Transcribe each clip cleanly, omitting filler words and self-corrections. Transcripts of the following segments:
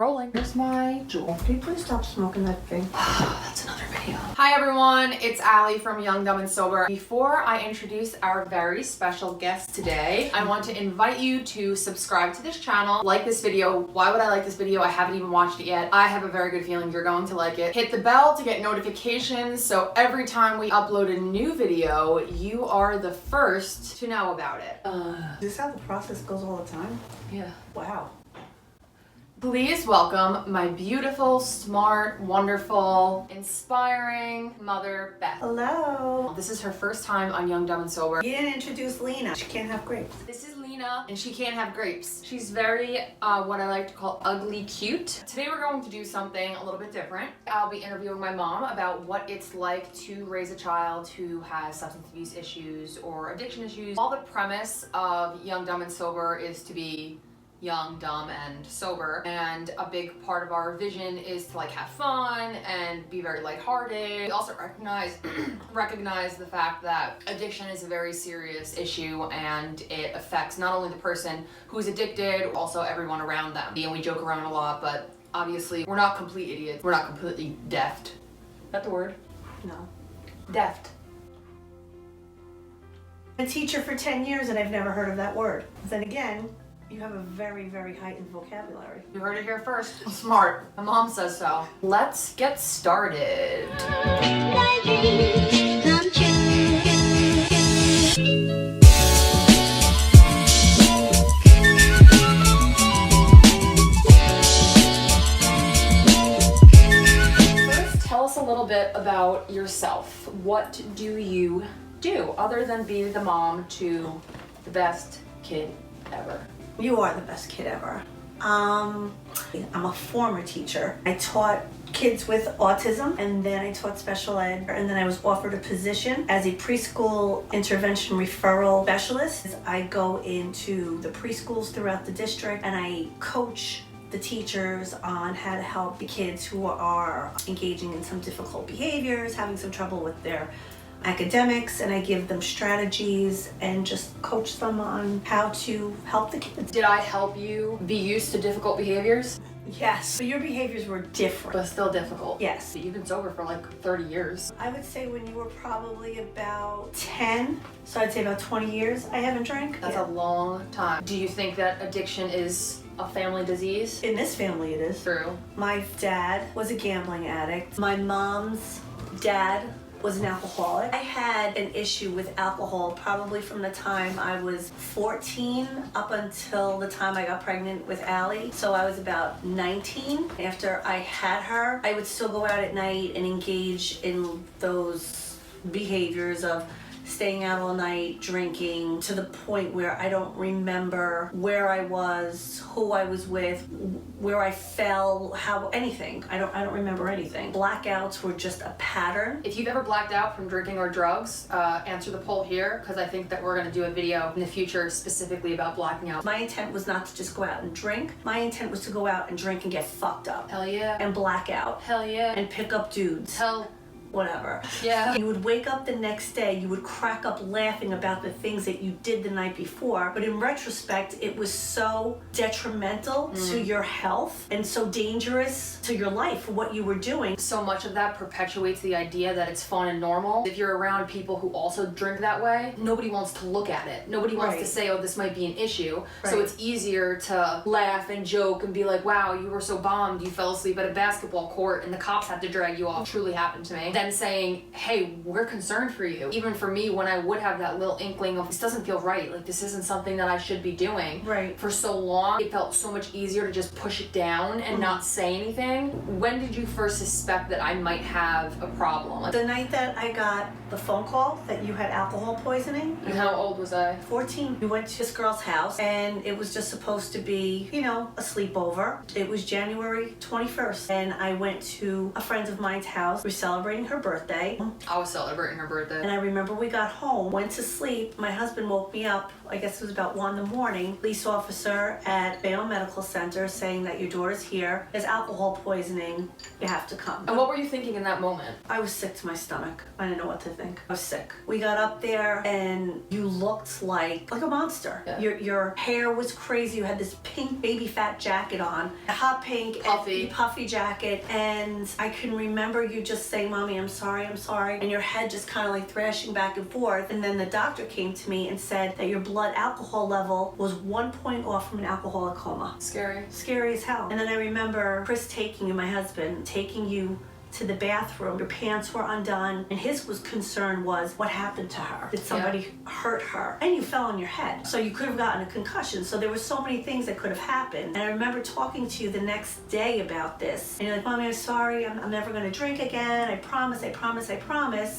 Rolling. Here's my jewel. Can you please stop smoking that thing? That's another video. Hi everyone, it's Allie from Young, Dumb, and Sober. Before I introduce our very special guest today, I want to invite you to subscribe to this channel, like this video. Why would I like this video? I haven't even watched it yet. I have a very good feeling you're going to like it. Hit the bell to get notifications so every time we upload a new video, you are the first to know about it. Is this how the process goes all the time? Yeah. Wow. Please welcome my beautiful, smart, wonderful, inspiring mother, Beth. Hello. This is her first time on Young, Dumb, and Sober. You didn't introduce Lena. She can't have grapes. This is Lena, and she can't have grapes. She's very, what I like to call ugly cute. Today we're going to do something a little bit different. I'll be interviewing my mom about what it's like to raise a child who has substance abuse issues or addiction issues. All the premise of Young, Dumb, and Sober is to be young, dumb, and sober, and a big part of our vision is to like have fun and be very lighthearted. We also recognize the fact that addiction is a very serious issue and it affects not only the person who's addicted, but also everyone around them. And we joke around a lot, but obviously we're not complete idiots. We're not completely deft. Is that the word? No. Deft. I'm a teacher for 10 years and I've never heard of that word. Then again, you have a very, very heightened vocabulary. You heard it here first. I'm smart. My mom says so. Let's get started. My dreams come true. First, tell us a little bit about yourself. What do you do other than be the mom to the best kid ever? You are the best kid ever. I'm a former teacher. I taught kids with autism and then I taught special ed, and then I was offered a position as a preschool intervention referral specialist. I go into the preschools throughout the district and I coach the teachers on how to help the kids who are engaging in some difficult behaviors, having some trouble with their academics, and I give them strategies and just coach them on how to help the kids. Did I help you be used to difficult behaviors? Yes, but your behaviors were different. But still difficult. Yes. You've been sober for like 30 years. I would say when you were probably about 10, so I'd say about 20 years, I haven't drank. That's a long time. Do you think that addiction is a family disease? In this family it is. True. My dad was a gambling addict. My mom's dad was an alcoholic. I had an issue with alcohol probably from the time I was 14 up until the time I got pregnant with Allie. So I was about 19. After I had her, I would still go out at night and engage in those behaviors of staying out all night, drinking, to the point where I don't remember where I was, who I was with, where I fell, how, anything. I don't remember anything. Blackouts were just a pattern. If you've ever blacked out from drinking or drugs, answer the poll here, because I think that we're going to do a video in the future specifically about blacking out. My intent was not to just go out and drink. My intent was to go out and drink and get fucked up. Hell yeah. And black out. Hell yeah. And pick up dudes. Hell whatever. yeah. You would wake up the next day, you would crack up laughing about the things that you did the night before, but in retrospect, it was so detrimental to your health and so dangerous to your life, what you were doing. So much of that perpetuates the idea that it's fun and normal. If you're around people who also drink that way, nobody wants to look at it. Nobody wants to say, oh, this might be an issue. Right. So it's easier to laugh and joke and be like, wow, you were so bombed, you fell asleep at a basketball court and the cops had to drag you off. It truly happened to me. Then saying, hey, we're concerned for you. Even for me, when I would have that little inkling of, this doesn't feel right, like this isn't something that I should be doing. Right. For so long, it felt so much easier to just push it down and not say anything. When did you first suspect that I might have a problem? The night that I got the phone call that you had alcohol poisoning. And how old was I? 14. We went to this girl's house and it was just supposed to be, you know, a sleepover. It was January 21st and I went to a friend of mine's house. We were celebrating her birthday. I was celebrating her birthday. And I remember we got home, went to sleep. My husband woke me up, I guess it was about 1 in the morning. Police officer at Bayonne Medical Center saying that your daughter's here. There's alcohol poisoning. You have to come. And what were you thinking in that moment? I was sick to my stomach. I didn't know what to think. I was sick. We got up there and you looked like a monster. Yeah. Your hair was crazy. You had this pink baby fat jacket on, a hot pink puffy jacket, and I can remember you just saying, "Mommy, I'm sorry," and your head just kind of like thrashing back and forth. And then the doctor came to me and said that your blood alcohol level was 1 point off from an alcoholic coma. Scary as hell. And then I remember Chris taking you, my husband, taking you to the bathroom. Your pants were undone, and his concern was what happened to her. Did somebody hurt her? And you fell on your head, so you could have gotten a concussion. So there were so many things that could have happened. And I remember talking to you the next day about this, and you're like, "Mommy, I'm sorry. I'm never going to drink again. I promise. I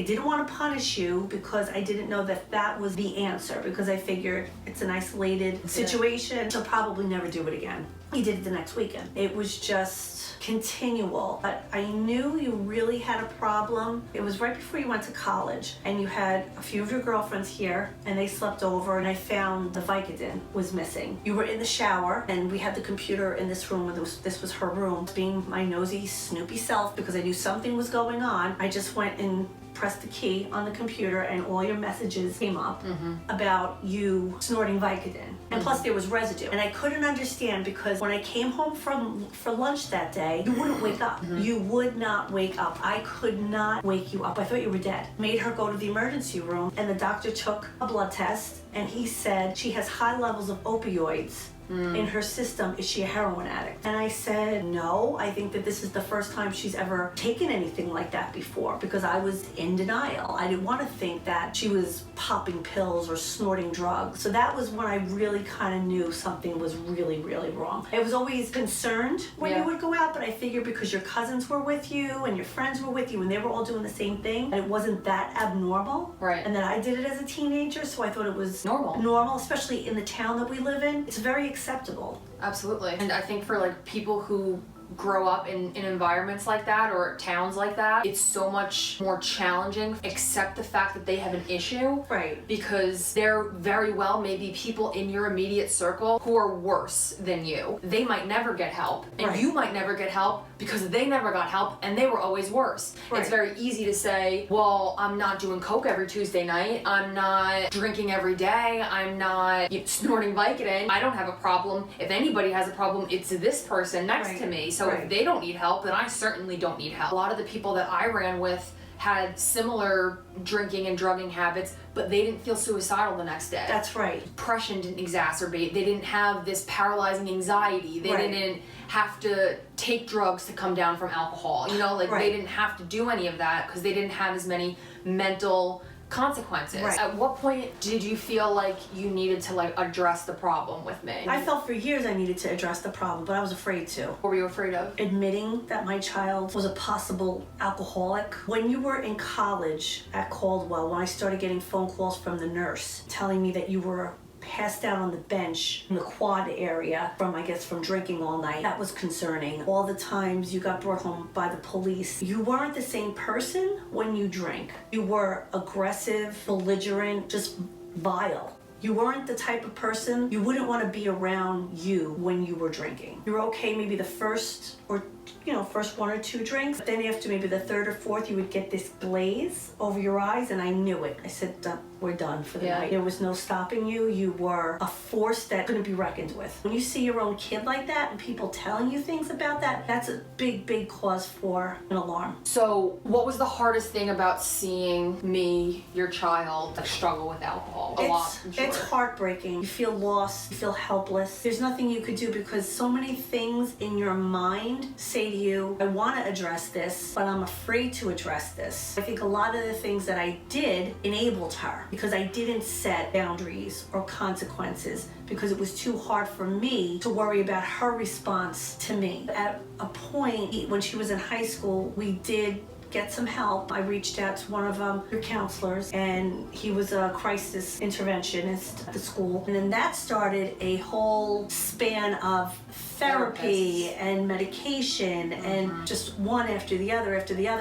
didn't want to punish you because I didn't know that was the answer, because I figured it's an isolated situation, so probably never do it again." He did it the next weekend. It was just continual. But I knew you really had a problem. It was right before you went to college, and you had a few of your girlfriends here, and they slept over, and I found the Vicodin was missing. You were in the shower, and we had the computer in this room, this was her room. Being my nosy, snoopy self, because I knew something was going on, I just went and pressed the key on the computer, and all your messages came up about you snorting Vicodin. And plus there was residue. And I couldn't understand, because when I came home for lunch that day, you wouldn't wake up. You would not wake up. I could not wake you up. I thought you were dead. Made her go to the emergency room, and the doctor took a blood test, and he said she has high levels of opioids in her system. Is she a heroin addict? And I said, no, I think that this is the first time she's ever taken anything like that before, because I was in denial. I didn't want to think that she was popping pills or snorting drugs. So that was when I really kind of knew something was really, really wrong. I was always concerned when you would go out, but I figured because your cousins were with you and your friends were with you and they were all doing the same thing, and it wasn't that abnormal. Right. And then I did it as a teenager, so I thought it was normal, especially in the town that we live in. It's very acceptable. Absolutely. And I think for like people who grow up in environments like that or towns like that, it's so much more challenging, except the fact that they have an issue. Right. Because there very well may be people in your immediate circle who are worse than you. They might never get help, and you might never get help because they never got help and they were always worse. Right. It's very easy to say, well, I'm not doing coke every Tuesday night, I'm not drinking every day, I'm not snorting Vicodin, I don't have a problem. If anybody has a problem, it's this person next to me. So if they don't need help, then I certainly don't need help. A lot of the people that I ran with had similar drinking and drugging habits, but they didn't feel suicidal the next day. That's right. Depression didn't exacerbate. They didn't have this paralyzing anxiety. They didn't have to take drugs to come down from alcohol. You know, like they didn't have to do any of that because they didn't have as many mental consequences. Right. At what point did you feel like you needed to like address the problem with me? I felt for years I needed to address the problem, but I was afraid to. What were you afraid of? Admitting that my child was a possible alcoholic. When you were in college at Caldwell, when I started getting phone calls from the nurse telling me that you were passed out on the bench in the quad area from drinking all night. That was concerning. All the times you got brought home by the police. You weren't the same person when you drank. You were aggressive, belligerent, just vile. You weren't the type of person you wouldn't want to be around you when you were drinking. You were okay maybe the first 1 or 2 drinks. But then after maybe the 3rd or 4th, you would get this glaze over your eyes, and I knew it. I said, we're done for the night. There was no stopping you. You were a force that couldn't be reckoned with. When you see your own kid like that and people telling you things about that, that's a big, big cause for an alarm. So what was the hardest thing about seeing me, your child, struggle with alcohol? It's heartbreaking. You feel lost. You feel helpless. There's nothing you could do because so many things in your mind say to you, I want to address this, but I'm afraid to address this. I think a lot of the things that I did enabled her because I didn't set boundaries or consequences because it was too hard for me to worry about her response to me. At a point when she was in high school, we did get some help. I reached out to one of your counselors, and he was a crisis interventionist at the school. And then that started a whole span of therapy and medication and just one after the other,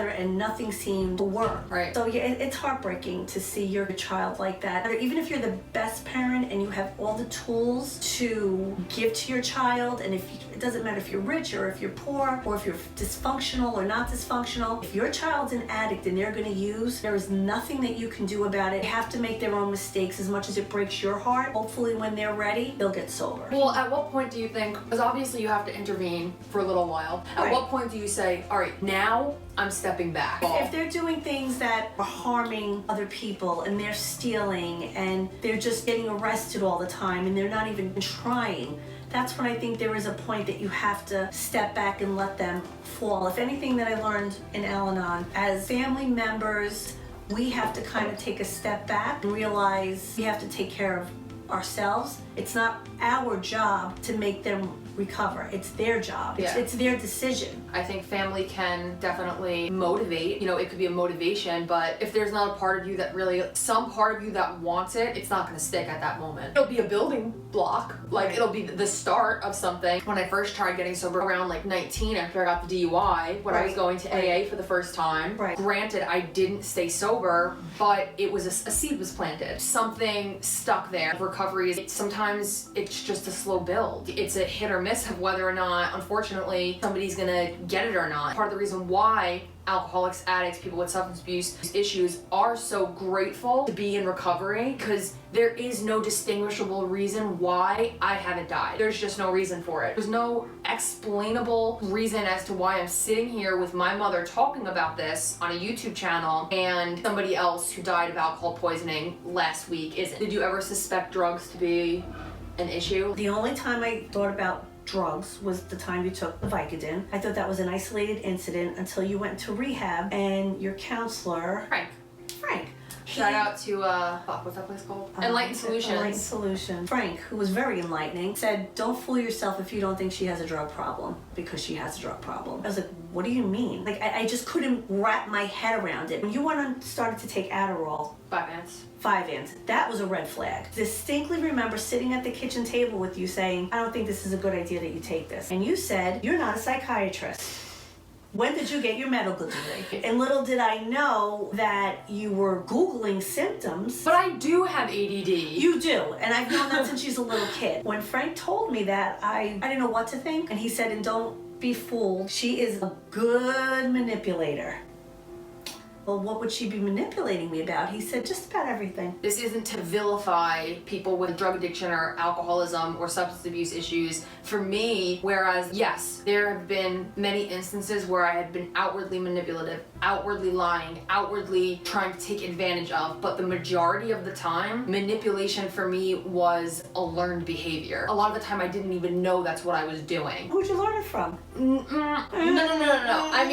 and nothing seemed to work. Right. So yeah, it's heartbreaking to see your child like that. Or even if you're the best parent and you have all the tools to give to your child, and it doesn't matter if you're rich or if you're poor or if you're dysfunctional or not dysfunctional, if your child's an addict and they're going to use, there is nothing that you can do about it. They have to make their own mistakes as much as it breaks your heart. Hopefully when they're ready, they'll get sober. Well, at what point do you think, because obviously you have to intervene for a little while, at what point do you say, all right, now I'm stepping back? If they're doing things that are harming other people and they're stealing and they're just getting arrested all the time and they're not even trying, that's when I think there is a point that you have to step back and let them fall. If anything that I learned in Al-Anon, as family members, we have to kind of take a step back and realize we have to take care of ourselves. It's not our job to make them recover. It's their job. It's their decision. I think family can definitely motivate. You know, it could be a motivation, but if there's not a part of you that really, some part of you that wants it, it's not going to stick at that moment. It'll be a building block. Like, it'll be the start of something. When I first tried getting sober around like 19 after I got the DUI, when I was going to AA for the first time, granted, I didn't stay sober, but it was a seed was planted. Something stuck there. Recovery is, sometimes it's just a slow build. It's a hit or miss of whether or not, unfortunately, somebody's gonna get it or not. Part of the reason why alcoholics, addicts, people with substance abuse issues are so grateful to be in recovery, because there is no distinguishable reason why I haven't died. There's just no reason for it. There's no explainable reason as to why I'm sitting here with my mother talking about this on a YouTube channel and somebody else who died of alcohol poisoning last week isn't. Did you ever suspect drugs to be an issue? The only time I thought about drugs was the time you took the Vicodin. I thought that was an isolated incident until you went to rehab and your counselor, Frank. Shout out to, what's that place called? Enlightened Solutions. Enlightened Solutions. Frank, who was very enlightening, said, don't fool yourself if you don't think she has a drug problem, because she has a drug problem. I was like, what do you mean? Like, I just couldn't wrap my head around it. When you went and started to take Adderall, 5 ants. That was a red flag. Distinctly remember sitting at the kitchen table with you saying, I don't think this is a good idea that you take this. And you said, you're not a psychiatrist. When did you get your medical degree? And little did I know that you were Googling symptoms. But I do have ADD. You do, and I've known that since she's a little kid. When Frank told me that, I didn't know what to think. And he said, and don't be fooled, she is a good manipulator. Well, what would she be manipulating me about? He said, just about everything. This isn't to vilify people with drug addiction or alcoholism or substance abuse issues. For me, whereas, yes, there have been many instances where I had been outwardly manipulative, outwardly lying, outwardly trying to take advantage of, but the majority of the time, manipulation for me was a learned behavior. A lot of the time, I didn't even know that's what I was doing. Who'd you learn it from? No. I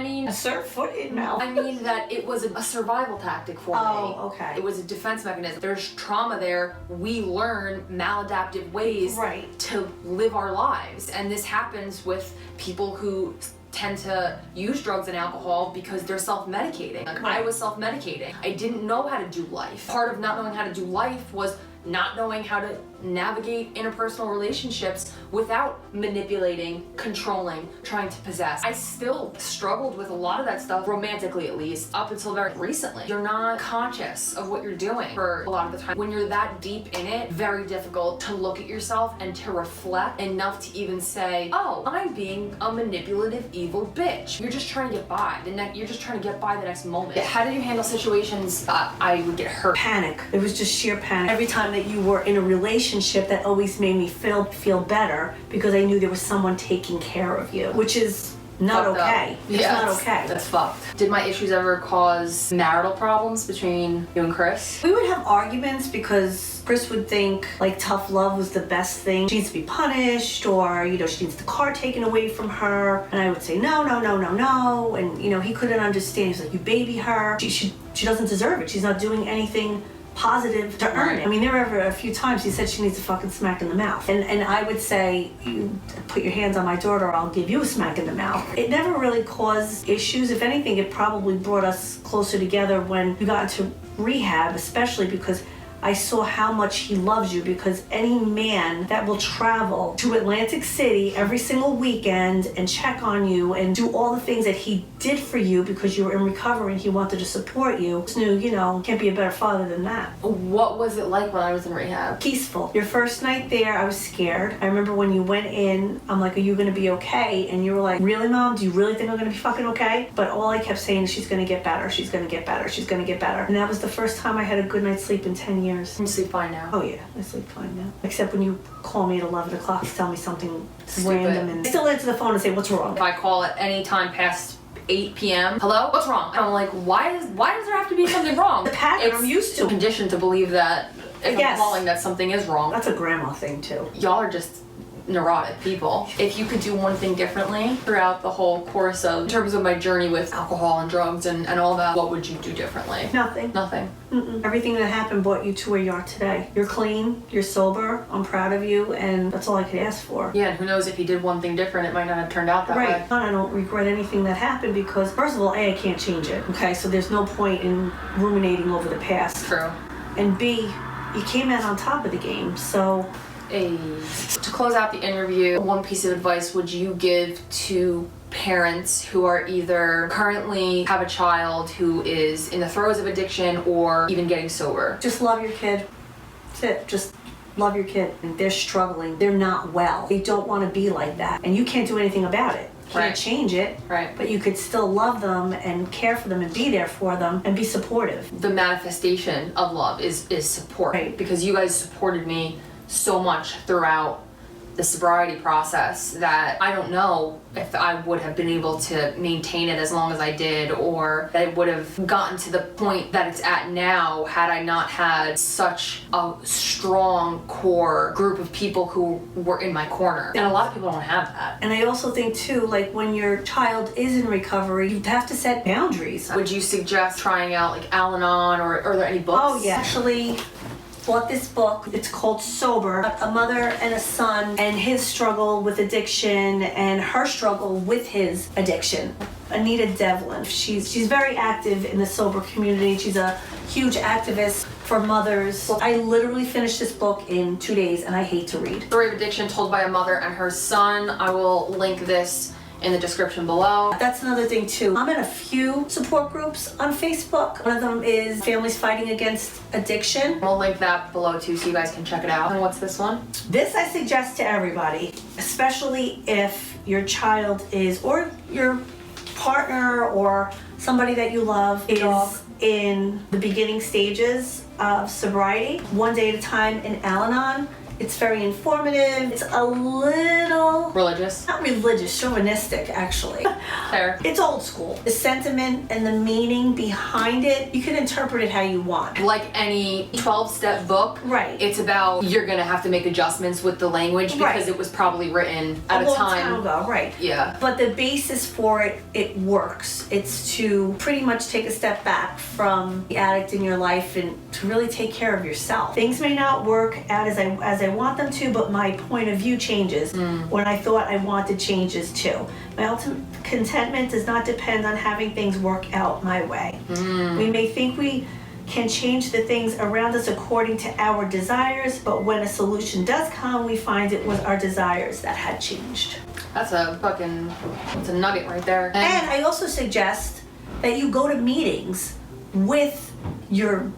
mean, assert foot in mouth. I mean that it was a survival tactic for me. Oh, okay. It was a defense mechanism. There's trauma there. We learn maladaptive ways to live our lives. And this happens with people who tend to use drugs and alcohol because they're self-medicating. Like, I was self-medicating. I didn't know how to do life. Part of not knowing how to do life was not knowing how to navigate interpersonal relationships without manipulating, controlling, trying to possess. I still struggled with a lot of that stuff, romantically at least, up until very recently. You're not conscious of what you're doing for a lot of the time. When you're that deep in it, very difficult to look at yourself and to reflect enough to even say, oh, I'm being a manipulative, evil bitch. You're just trying to get by. You're just trying to get by the next moment. How did you handle situations I would get hurt? Panic. It was just sheer panic. Every time that you were in a relationship, that always made me feel better, because I knew there was someone taking care of you, which is not okay. It's not okay. That's fucked. Did my issues ever cause marital problems between you and Chris? We would have arguments because Chris would think like tough love was the best thing. She needs to be punished, or she needs the car taken away from her. And I would say no. And he couldn't understand. He's like, you baby her. She doesn't deserve it. She's not doing anything positive to earn Right. it. I mean, there were a few times he said she needs a fucking smack in the mouth. And I would say, you put your hands on my daughter, I'll give you a smack in the mouth. It never really caused issues. If anything, it probably brought us closer together when you got into rehab, especially because I saw how much he loves you, because any man that will travel to Atlantic City every single weekend and check on you and do all the things that he did for you because you were in recovery and he wanted to support you, just knew, can't be a better father than that. What was it like when I was in rehab? Peaceful. Your first night there, I was scared. I remember when you went in, I'm like, are you gonna be okay? And you were like, really, Mom? Do you really think I'm gonna be fucking okay? But all I kept saying is, she's gonna get better, she's gonna get better, she's gonna get better. And that was the first time I had a good night's sleep in 10 years. You sleep fine now? Oh yeah, I sleep fine now. Except when you call me at 11 o'clock to tell me something Stupid. random, and I still answer the phone and say, what's wrong? If I call at any time past 8 p.m. Hello? What's wrong? And I'm like, why does there have to be something wrong? The pattern I'm used to. Conditioned to believe that if Yes. I'm calling that something is wrong. That's a grandma thing too. Y'all are just neurotic people. If you could do one thing differently throughout the whole course of, in terms of my journey with alcohol and drugs and all that, what would you do differently? Nothing. Nothing. Mm-mm. Everything that happened brought you to where you are today. You're clean, you're sober, I'm proud of you, and that's all I could ask for. Yeah, and who knows, if you did one thing different, it might not have turned out that way. Right. I don't regret anything that happened because, first of all, A, I can't change it, okay? So there's no point in ruminating over the past. True. And B, you came out on top of the game, so... To close out the interview, one piece of advice would you give to parents who are either currently have a child who is in the throes of addiction or even getting sober? Just love your kid. That's it. Just love your kid. And they're struggling. They're not well. They don't want to be like that. And you can't do anything about it. You can't Right. change it. Right. But you could still love them and care for them and be there for them and be supportive. The manifestation of love is support. Right. Because you guys supported me so much throughout the sobriety process that I don't know if I would have been able to maintain it as long as I did, or that it would have gotten to the point that it's at now had I not had such a strong core group of people who were in my corner. And a lot of people don't have that. And I also think too, like when your child is in recovery, you have to set boundaries. Would you suggest trying out like Al-Anon, or are there any books? Oh yeah. Actually, bought this book. It's called Sober. A mother and a son and his struggle with addiction and her struggle with his addiction. Anita Devlin. She's very active in the sober community. She's a huge activist for mothers. I literally finished this book in 2 days and I hate to read. Story of addiction told by a mother and her son. I will link this in the description below. That's another thing too. I'm in a few support groups on Facebook. One of them is Families Fighting Against Addiction. We'll link that below too so you guys can check it out. And what's this one? This I suggest to everybody, especially if your child is, or your partner or somebody that you love is in the beginning stages of sobriety. One Day at a Time in Al-Anon. It's very informative. It's a little... Religious? Not religious, chauvinistic, actually. Fair. It's old school. The sentiment and the meaning behind it, you can interpret it how you want. Like any 12-step book, Right. it's about you're gonna have to make adjustments with the language because Right. it was probably written at a long time. ago, right. Yeah. But the basis for it, it works. It's to pretty much take a step back from the addict in your life and to really take care of yourself. Things may not work out as I want them to, but my point of view changes when I thought I wanted changes too. My ultimate contentment does not depend on having things work out my way. We may think we can change the things around us according to our desires, but when a solution does come, we find it was our desires that had changed. That's a nugget right there. And I also suggest that you go to meetings with your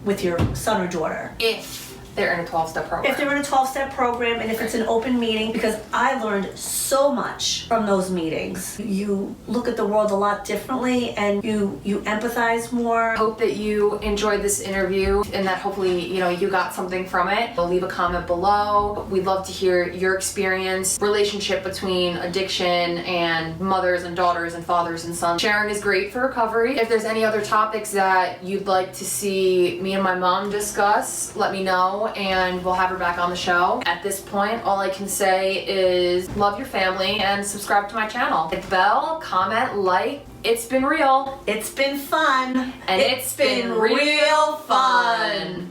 son or daughter. If they're in a 12-step program. If they're in a 12-step program and if it's an open meeting, because I learned so much from those meetings. You look at the world a lot differently and you empathize more. Hope that you enjoyed this interview and that hopefully, you got something from it. Leave a comment below. We'd love to hear your experience, relationship between addiction and mothers and daughters and fathers and sons. Sharing is great for recovery. If there's any other topics that you'd like to see me and my mom discuss, let me know and we'll have her back on the show. At this point, all I can say is love your family and subscribe to my channel. Hit the bell, comment, like. It's been real. It's been fun. And it's been real fun.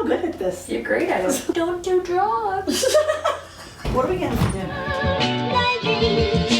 I'm good at this. You're great at it. Don't do drugs. What are we gonna do? My dreams